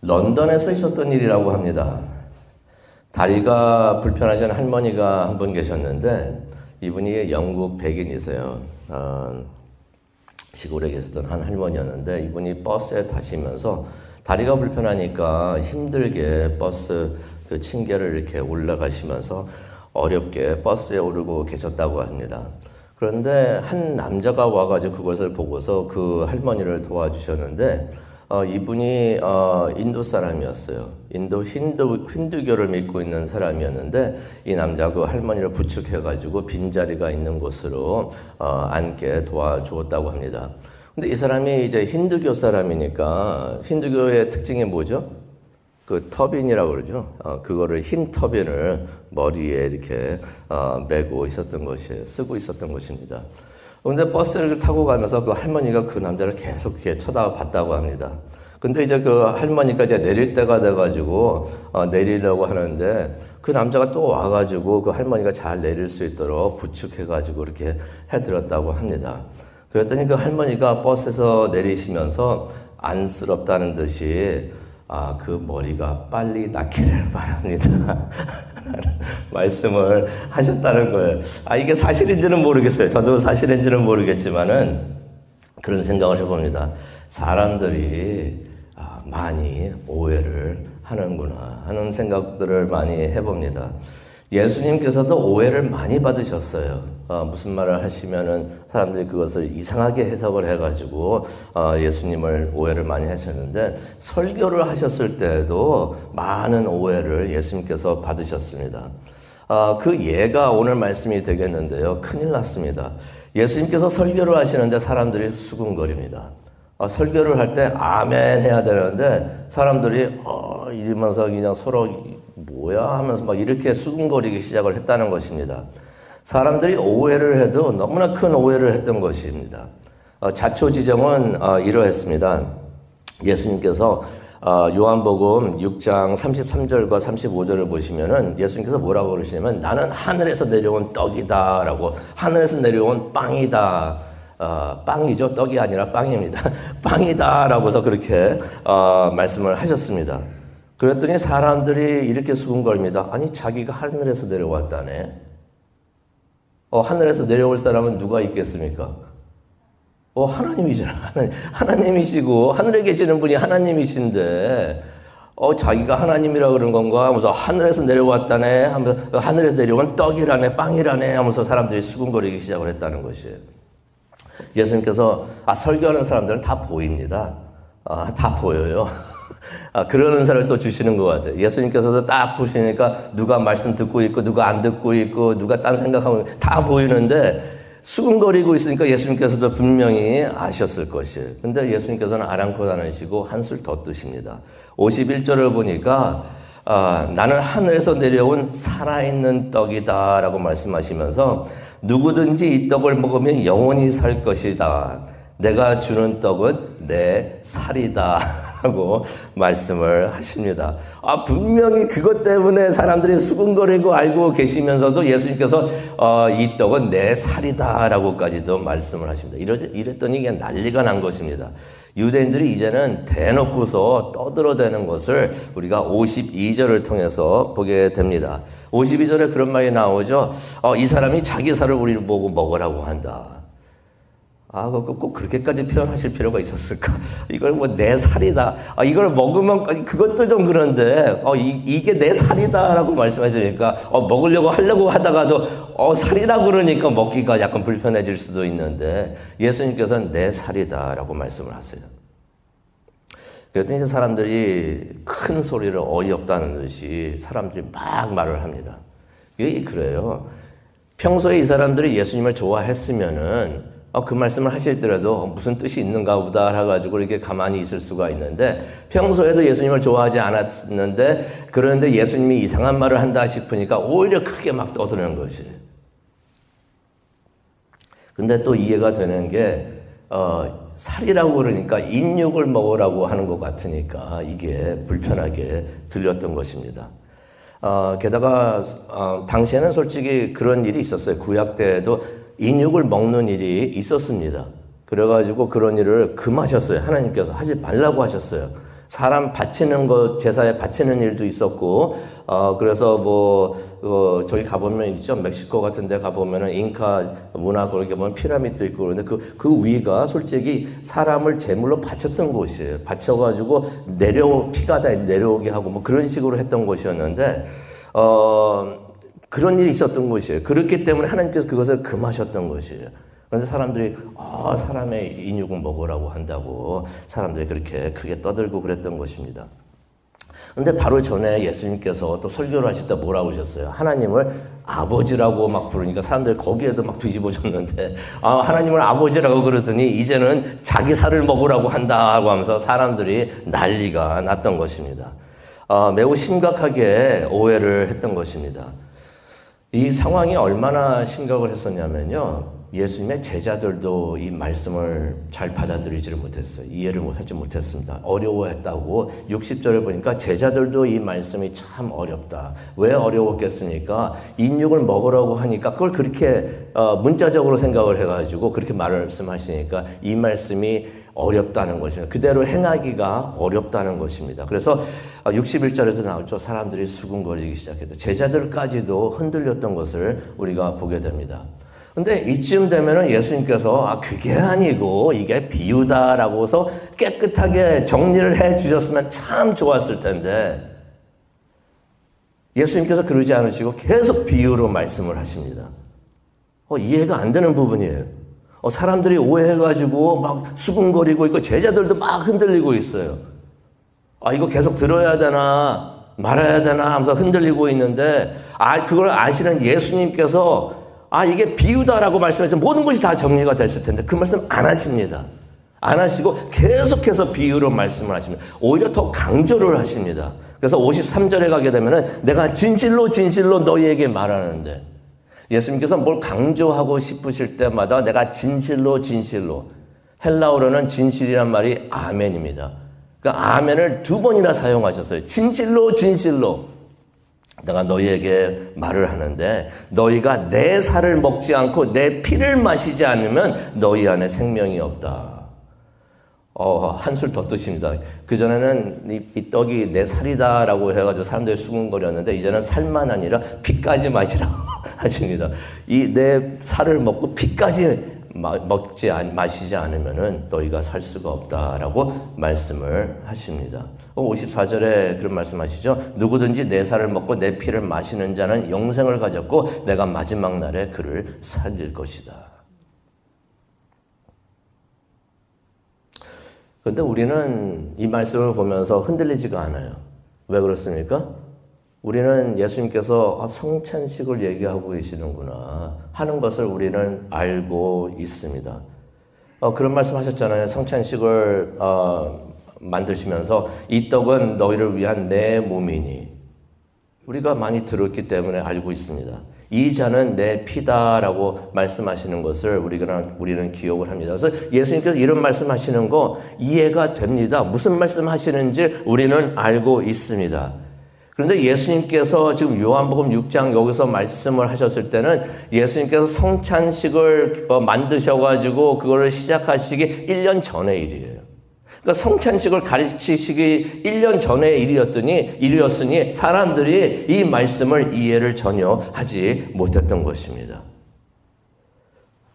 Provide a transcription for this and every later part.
런던에서 있었던 일이라고 합니다. 다리가 불편하신 할머니가 한 분 계셨는데 이분이 영국 백인이세요. 시골에 계셨던 한 할머니였는데 이분이 버스에 타시면서 다리가 불편하니까 힘들게 버스 그 층계를 이렇게 올라가시면서 어렵게 버스에 오르고 계셨다고 합니다. 그런데 한 남자가 와가지고 그것을 보고서 그 할머니를 도와주셨는데 이분이 인도 사람이었어요. 인도 힌두교를 믿고 있는 사람이었는데 이 남자가 그 할머니를 부축해가지고 빈자리가 있는 곳으로 앉게 도와주었다고 합니다. 근데 이 사람이 이제 힌두교 사람이니까 힌두교의 특징이 뭐죠? 그 터빈이라고 그러죠. 그거를 흰 터빈을 머리에 이렇게 메고 있었던 것이 쓰고 있었던 것입니다. 근데 버스를 타고 가면서 그 할머니가 그 남자를 계속 이렇게 쳐다봤다고 합니다. 근데 이제 그 할머니가 이제 내릴 때가 돼가지고 내리려고 하는데 그 남자가 또 와가지고 그 할머니가 잘 내릴 수 있도록 부축해가지고 이렇게 해드렸다고 합니다. 그랬더니 그 할머니가 버스에서 내리시면서 안쓰럽다는 듯이 그 머리가 빨리 낫기를 바랍니다. 말씀을 하셨다는 거예요. 이게 사실인지는 모르겠어요. 저도 사실인지는 모르겠지만은 그런 생각을 해봅니다. 사람들이 많이 오해를 하는구나 하는 생각들을 많이 해봅니다. 예수님께서도 오해를 많이 받으셨어요. 무슨 말을 하시면은 사람들이 그것을 이상하게 해석을 해가지고 예수님을 오해를 많이 하셨는데 설교를 하셨을 때에도 많은 오해를 예수님께서 받으셨습니다. 그 예가 오늘 말씀이 되겠는데요. 큰일 났습니다. 예수님께서 설교를 하시는데 사람들이 수군거립니다. 설교를 할 때 아멘 해야 되는데 사람들이 이러면서 그냥 서로 뭐야 하면서 막 이렇게 수군거리기 시작을 했다는 것입니다. 사람들이 오해를 해도 너무나 큰 오해를 했던 것입니다. 자초지정은 이러했습니다. 예수님께서 요한복음 6장 33절과 35절을 보시면은 예수님께서 뭐라고 그러시냐면 나는 하늘에서 내려온 떡이다 라고 하늘에서 내려온 빵이다. 빵이죠. 떡이 아니라 빵입니다. 빵이다 라고서 그렇게 말씀을 하셨습니다. 그랬더니 사람들이 이렇게 수군거립니다. 아니 자기가 하늘에서 내려왔다네. 하늘에서 내려올 사람은 누가 있겠습니까? 하나님이잖아. 하나님이시고 하늘에 계시는 분이 하나님이신데 자기가 하나님이라 그런 건가 하면서 하늘에서 내려왔다네 하면서 하늘에서 내려온 떡이라네 빵이라네 하면서 사람들이 수군거리기 시작을 했다는 것이에요. 예수님께서 설교하는 사람들은 다 보입니다. 다 보여요. 그러는 사람을 또 주시는 것 같아요. 예수님께서 딱 보시니까 누가 말씀 듣고 있고 누가 안 듣고 있고 누가 딴 생각하고 다 보이는데 수군거리고 있으니까 예수님께서도 분명히 아셨을 것이에요. 근데 예수님께서는 아랑곳 안 하시고 한술 더 뜨십니다. 51절을 보니까 나는 하늘에서 내려온 살아있는 떡이다 라고 말씀하시면서 누구든지 이 떡을 먹으면 영원히 살 것이다. 내가 주는 떡은 내 살이다 하고 말씀을 하십니다. 분명히 그것 때문에 사람들이 수군거리고 알고 계시면서도 예수님께서 이 떡은 내 살이다 라고까지도 말씀을 하십니다. 이랬더니 이게 난리가 난 것입니다. 유대인들이 이제는 대놓고서 떠들어대는 것을 우리가 52절을 통해서 보게 됩니다. 52절에 그런 말이 나오죠. 이 사람이 자기 살을 우리를 보고 먹으라고 한다. 꼭 그렇게까지 표현하실 필요가 있었을까? 이걸 뭐 내 살이다. 이걸 먹으면 그것도 좀 그런데 이게 내 살이다라고 말씀하시니까 먹으려고 하려고 하다가도 살이라고 그러니까 먹기가 약간 불편해질 수도 있는데 예수님께서는 내 살이다라고 말씀을 하세요. 그랬더니 사람들이 큰 소리를 어이없다는 듯이 사람들이 막 말을 합니다. 왜 그래요? 평소에 이 사람들이 예수님을 좋아했으면은 그 말씀을 하실더라도 무슨 뜻이 있는가 보다 해가지고 이렇게 가만히 있을 수가 있는데 평소에도 예수님을 좋아하지 않았는데 그런데 예수님이 이상한 말을 한다 싶으니까 오히려 크게 막 떠드는 것이에요. 근데 또 이해가 되는 게 살이라고 그러니까 인육을 먹으라고 하는 것 같으니까 이게 불편하게 들렸던 것입니다. 게다가 당시에는 솔직히 그런 일이 있었어요. 구약 때에도 인육을 먹는 일이 있었습니다. 그래가지고 그런 일을 금하셨어요. 하나님께서 하지 말라고 하셨어요. 사람 바치는 것, 제사에 바치는 일도 있었고, 그래서 저기 가보면 있죠. 멕시코 같은 데 가보면은 잉카 문화 그렇게 보면 피라미드도 있고 그런데 그 위가 솔직히 사람을 제물로 바쳤던 곳이에요. 바쳐가지고 피가 다 내려오게 하고 뭐 그런 식으로 했던 곳이었는데, 그런 일이 있었던 곳이에요. 그렇기 때문에 하나님께서 그것을 금하셨던 것이에요. 그런데 사람들이 사람의 인육을 먹으라고 한다고 사람들이 그렇게 크게 떠들고 그랬던 것입니다. 그런데 바로 전에 예수님께서 또 설교를 하실 때 뭐라고 하셨어요? 하나님을 아버지라고 막 부르니까 사람들이 거기에도 막 뒤집어졌는데 하나님을 아버지라고 그러더니 이제는 자기 살을 먹으라고 한다고 하면서 사람들이 난리가 났던 것입니다. 매우 심각하게 오해를 했던 것입니다. 이 상황이 얼마나 심각을 했었냐면요. 예수님의 제자들도 이 말씀을 잘 받아들이지를 못했어요. 이해를 하지 못했습니다. 어려워했다고 60절을 보니까 제자들도 이 말씀이 참 어렵다. 왜 어려웠겠습니까? 인육을 먹으라고 하니까 그걸 그렇게 문자적으로 생각을 해가지고 그렇게 말씀하시니까 이 말씀이 어렵다는 것입니다. 그대로 행하기가 어렵다는 것입니다. 그래서 61절에도 나오죠. 사람들이 수군거리기 시작했다. 제자들까지도 흔들렸던 것을 우리가 보게 됩니다. 근데 이쯤 되면은 예수님께서 그게 아니고 이게 비유다라고 해서 깨끗하게 정리를 해 주셨으면 참 좋았을 텐데 예수님께서 그러지 않으시고 계속 비유로 말씀을 하십니다. 이해가 안 되는 부분이에요. 사람들이 오해해가지고 막 수군거리고 있고 제자들도 막 흔들리고 있어요. 이거 계속 들어야 되나 말아야 되나 하면서 흔들리고 있는데 그걸 아시는 예수님께서 이게 비유다라고 말씀해서 모든 것이 다 정리가 됐을 텐데 그 말씀 안 하십니다. 안 하시고 계속해서 비유로 말씀을 하십니다. 오히려 더 강조를 하십니다. 그래서 53절에 가게 되면은 내가 진실로 진실로 너희에게 말하는데 예수님께서 뭘 강조하고 싶으실 때마다 내가 진실로 진실로 헬라어로는 진실이란 말이 아멘입니다. 그러니까 아멘을 2번이나 사용하셨어요. 진실로 진실로 내가 너희에게 말을 하는데 너희가 내 살을 먹지 않고 내 피를 마시지 않으면 너희 안에 생명이 없다. 한술 더 뜨십니다. 그전에는 이 떡이 내 살이다라고 해가지고 사람들이 수군거렸는데 이제는 살만 아니라 피까지 마시라고 하십니다. 이 내 살을 먹고 피까지 마시지 않으면은 너희가 살 수가 없다라고 말씀을 하십니다. 54절에 그런 말씀하시죠. 누구든지 내 살을 먹고 내 피를 마시는 자는 영생을 가졌고 내가 마지막 날에 그를 살릴 것이다. 그런데 우리는 이 말씀을 보면서 흔들리지가 않아요. 왜 그렇습니까? 우리는 예수님께서 성찬식을 얘기하고 계시는구나 하는 것을 우리는 알고 있습니다. 그런 말씀하셨잖아요. 성찬식을 만드시면서 이 떡은 너희를 위한 내 몸이니 우리가 많이 들었기 때문에 알고 있습니다. 이 잔은 내 피다라고 말씀하시는 것을 우리는 기억을 합니다. 그래서 예수님께서 이런 말씀하시는 거 이해가 됩니다. 무슨 말씀하시는지 우리는 알고 있습니다. 그런데 예수님께서 지금 요한복음 6장 여기서 말씀을 하셨을 때는 예수님께서 성찬식을 만드셔가지고 그거를 시작하시기 1년 전의 일이에요. 그러니까 성찬식을 가르치시기 1년 전의 일이었으니 사람들이 이 말씀을 이해를 전혀 하지 못했던 것입니다.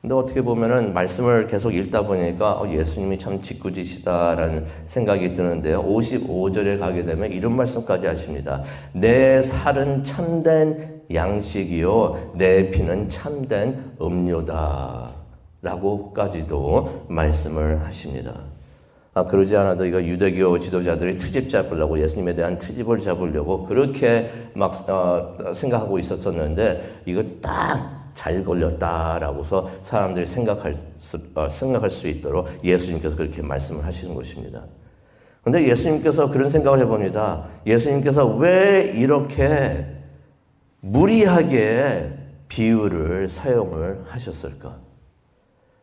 근데 어떻게 보면은 말씀을 계속 읽다 보니까 예수님이 참 짓궂으시다라는 생각이 드는데요. 55절에 가게 되면 이런 말씀까지 하십니다. 내 살은 참된 양식이요 내 피는 참된 음료다 라고까지도 말씀을 하십니다. 그러지 않아도 이거 유대교 지도자들이 트집 잡으려고 예수님에 대한 트집을 잡으려고 그렇게 막 생각하고 있었었는데 이거 딱 잘 걸렸다라고서 사람들이 생각할 수 있도록 예수님께서 그렇게 말씀을 하시는 것입니다. 그런데 예수님께서 그런 생각을 해봅니다. 예수님께서 왜 이렇게 무리하게 비유를 사용을 하셨을까?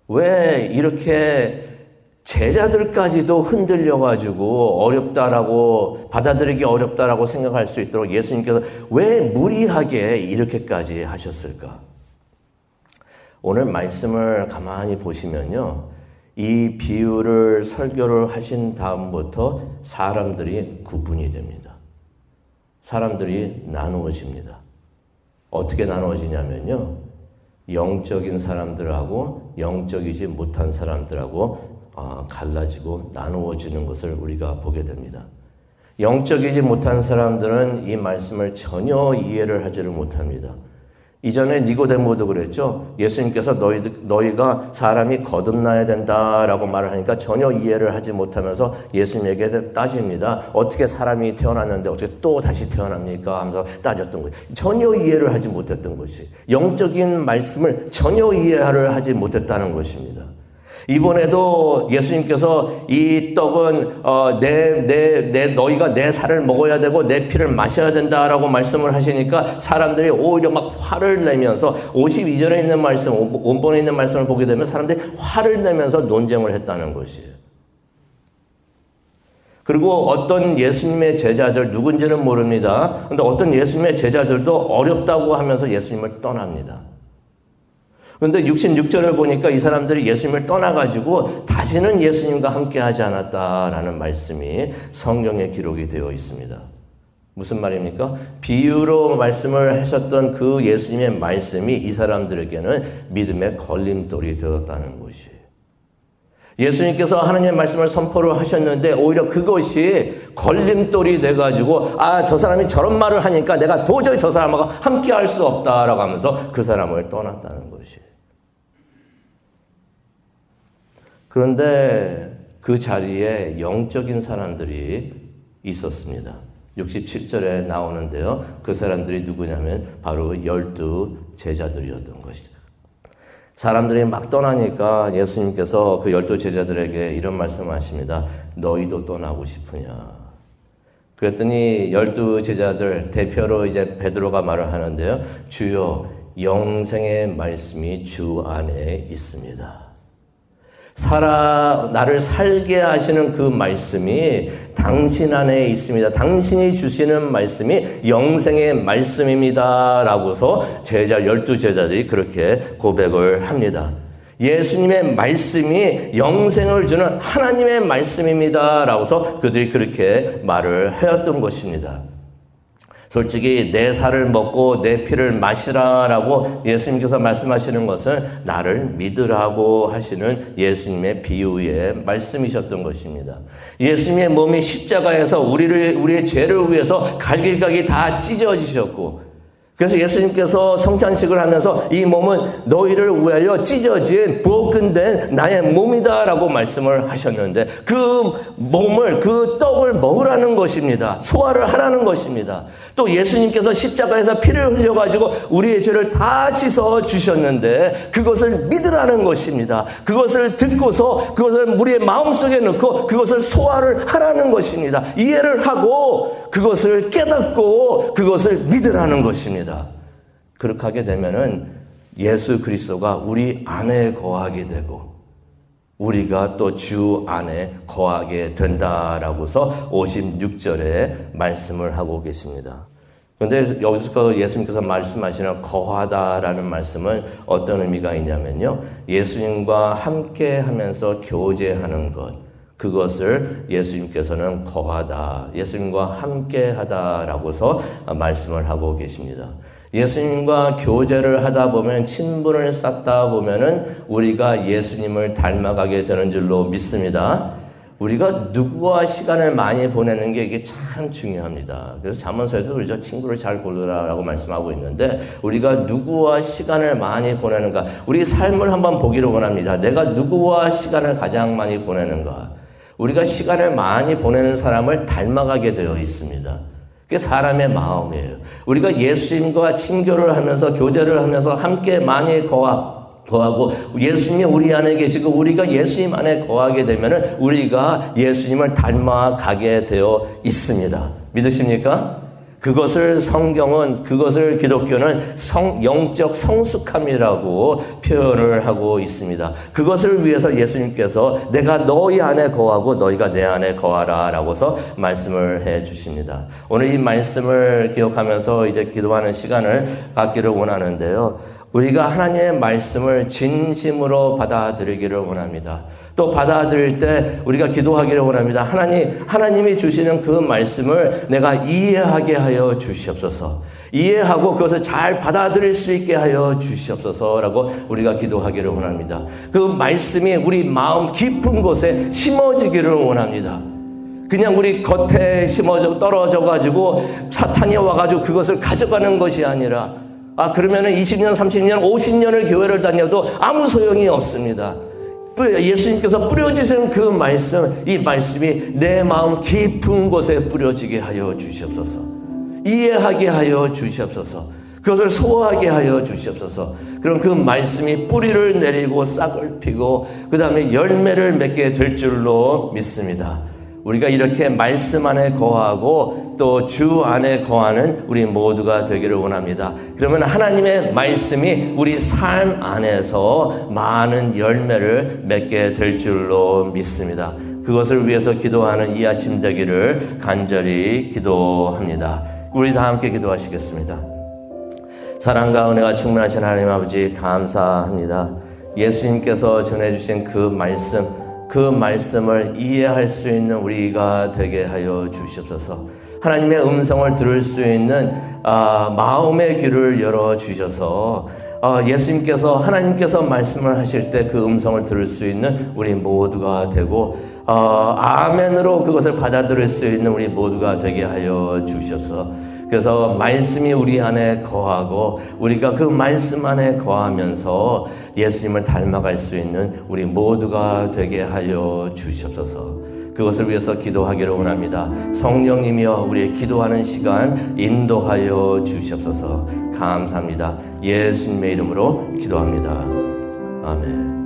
왜 이렇게 제자들까지도 흔들려가지고 어렵다라고 받아들이기 어렵다라고 생각할 수 있도록 예수님께서 왜 무리하게 이렇게까지 하셨을까? 오늘 말씀을 가만히 보시면요. 이 비유를 설교를 하신 다음부터 사람들이 구분이 됩니다. 사람들이 나누어집니다. 어떻게 나누어지냐면요. 영적인 사람들하고 영적이지 못한 사람들하고 갈라지고 나누어지는 것을 우리가 보게 됩니다. 영적이지 못한 사람들은 이 말씀을 전혀 이해를 하지를 못합니다. 이전에 니고데모도 그랬죠. 예수님께서 너희가 사람이 거듭나야 된다라고 말을 하니까 전혀 이해를 하지 못하면서 예수님에게 따집니다. 어떻게 사람이 태어났는데 어떻게 또 다시 태어납니까? 하면서 따졌던 거예요. 전혀 이해를 하지 못했던 것이 영적인 말씀을 전혀 이해를 하지 못했다는 것입니다. 이번에도 예수님께서 이 떡은 너희가 내 살을 먹어야 되고 내 피를 마셔야 된다라고 말씀을 하시니까 사람들이 오히려 막 화를 내면서 52절에 있는 말씀, 원본에 있는 말씀을 보게 되면 사람들이 화를 내면서 논쟁을 했다는 것이에요. 그리고 어떤 예수님의 제자들, 누군지는 모릅니다. 그런데 어떤 예수님의 제자들도 어렵다고 하면서 예수님을 떠납니다. 그런데 66절을 보니까 이 사람들이 예수님을 떠나가지고 다시는 예수님과 함께 하지 않았다라는 말씀이 성경에 기록이 되어 있습니다. 무슨 말입니까? 비유로 말씀을 하셨던 그 예수님의 말씀이 이 사람들에게는 믿음의 걸림돌이 되었다는 것이에요. 예수님께서 하나님의 말씀을 선포를 하셨는데 오히려 그것이 걸림돌이 돼가지고 저 사람이 저런 말을 하니까 내가 도저히 저 사람하고 함께 할 수 없다라고 하면서 그 사람을 떠났다는 것이에요. 그런데 그 자리에 영적인 사람들이 있었습니다. 67절에 나오는데요. 그 사람들이 누구냐면 바로 12 제자들이었던 것이죠. 사람들이 막 떠나니까 예수님께서 그 12 제자들에게 이런 말씀을 하십니다. 너희도 떠나고 싶으냐? 그랬더니 12 제자들 대표로 이제 베드로가 말을 하는데요. 주여 영생의 말씀이 주 안에 있습니다. 나를 살게 하시는 그 말씀이 당신 안에 있습니다. 당신이 주시는 말씀이 영생의 말씀입니다. 라고서 12 제자들이 그렇게 고백을 합니다. 예수님의 말씀이 영생을 주는 하나님의 말씀입니다. 라고서 그들이 그렇게 말을 하였던 것입니다. 솔직히 내 살을 먹고 내 피를 마시라라고 예수님께서 말씀하시는 것은 나를 믿으라고 하시는 예수님의 비유의 말씀이셨던 것입니다. 예수님의 몸이 십자가에서 우리의 죄를 위해서 갈길각이 다 찢어지셨고 그래서 예수님께서 성찬식을 하면서 이 몸은 너희를 위하여 찢어진 부어끈된 나의 몸이다라고 말씀을 하셨는데 그 몸을 그 떡을 먹으라는 것입니다. 소화를 하라는 것입니다. 또 예수님께서 십자가에서 피를 흘려가지고 우리의 죄를 다 씻어 주셨는데 그것을 믿으라는 것입니다. 그것을 듣고서 그것을 우리의 마음속에 넣고 그것을 소화를 하라는 것입니다. 이해를 하고 그것을 깨닫고 그것을 믿으라는 것입니다. 그렇게 하게 되면은 예수 그리스도가 우리 안에 거하게 되고 우리가 또 주 안에 거하게 된다라고서 56절에 말씀을 하고 계십니다. 그런데 여기서 예수님께서 말씀하시는 거하다라는 말씀은 어떤 의미가 있냐면요. 예수님과 함께 하면서 교제하는 것. 그것을 예수님께서는 거하다, 예수님과 함께 하다라고서 말씀을 하고 계십니다. 예수님과 교제를 하다 보면 친분을 쌓다 보면은 우리가 예수님을 닮아가게 되는 줄로 믿습니다. 우리가 누구와 시간을 많이 보내는 게 이게 참 중요합니다. 그래서 잠언서에도 그렇죠. 친구를 잘 고르라라고 말씀하고 있는데 우리가 누구와 시간을 많이 보내는가, 우리 삶을 한번 보기를 원합니다. 내가 누구와 시간을 가장 많이 보내는가. 우리가 시간을 많이 보내는 사람을 닮아가게 되어 있습니다. 그게 사람의 마음이에요. 우리가 예수님과 친교를 하면서 교제를 하면서 함께 많이 거하고 예수님이 우리 안에 계시고 우리가 예수님 안에 거하게 되면은 우리가 예수님을 닮아가게 되어 있습니다. 믿으십니까? 그것을 성경은, 그것을 기독교는 영적 성숙함이라고 표현을 하고 있습니다. 그것을 위해서 예수님께서 내가 너희 안에 거하고 너희가 내 안에 거하라 라고서 말씀을 해 주십니다. 오늘 이 말씀을 기억하면서 이제 기도하는 시간을 갖기를 원하는데요. 우리가 하나님의 말씀을 진심으로 받아들이기를 원합니다. 또 받아들일 때 우리가 기도하기를 원합니다. 하나님이 주시는 그 말씀을 내가 이해하게 하여 주시옵소서. 이해하고 그것을 잘 받아들일 수 있게 하여 주시옵소서라고 우리가 기도하기를 원합니다. 그 말씀이 우리 마음 깊은 곳에 심어지기를 원합니다. 그냥 우리 겉에 심어져 떨어져 가지고 사탄이 와가지고 그것을 가져가는 것이 아니라 그러면은 20년, 30년, 50년을 교회를 다녀도 아무 소용이 없습니다. 예수님께서 뿌려주신 그 말씀, 이 말씀이 내 마음 깊은 곳에 뿌려지게 하여 주시옵소서. 이해하게 하여 주시옵소서. 그것을 소화하게 하여 주시옵소서. 그럼 그 말씀이 뿌리를 내리고 싹을 피고 그 다음에 열매를 맺게 될 줄로 믿습니다. 우리가 이렇게 말씀 안에 거하고 또 주 안에 거하는 우리 모두가 되기를 원합니다. 그러면 하나님의 말씀이 우리 삶 안에서 많은 열매를 맺게 될 줄로 믿습니다. 그것을 위해서 기도하는 이 아침 되기를 간절히 기도합니다. 우리 다 함께 기도하시겠습니다. 사랑과 은혜가 충만하신 하나님 아버지 감사합니다. 예수님께서 전해주신 그 말씀을 이해할 수 있는 우리가 되게 하여 주시옵소서. 하나님의 음성을 들을 수 있는 마음의 귀를 열어주셔서 하나님께서 말씀을 하실 때 그 음성을 들을 수 있는 우리 모두가 되고 아멘으로 그것을 받아들일 수 있는 우리 모두가 되게 하여 주셔서 그래서 말씀이 우리 안에 거하고 우리가 그 말씀 안에 거하면서 예수님을 닮아갈 수 있는 우리 모두가 되게 하여 주시옵소서. 그것을 위해서 기도하기를 원합니다. 성령님이여 우리의 기도하는 시간 인도하여 주시옵소서. 감사합니다. 예수님의 이름으로 기도합니다. 아멘.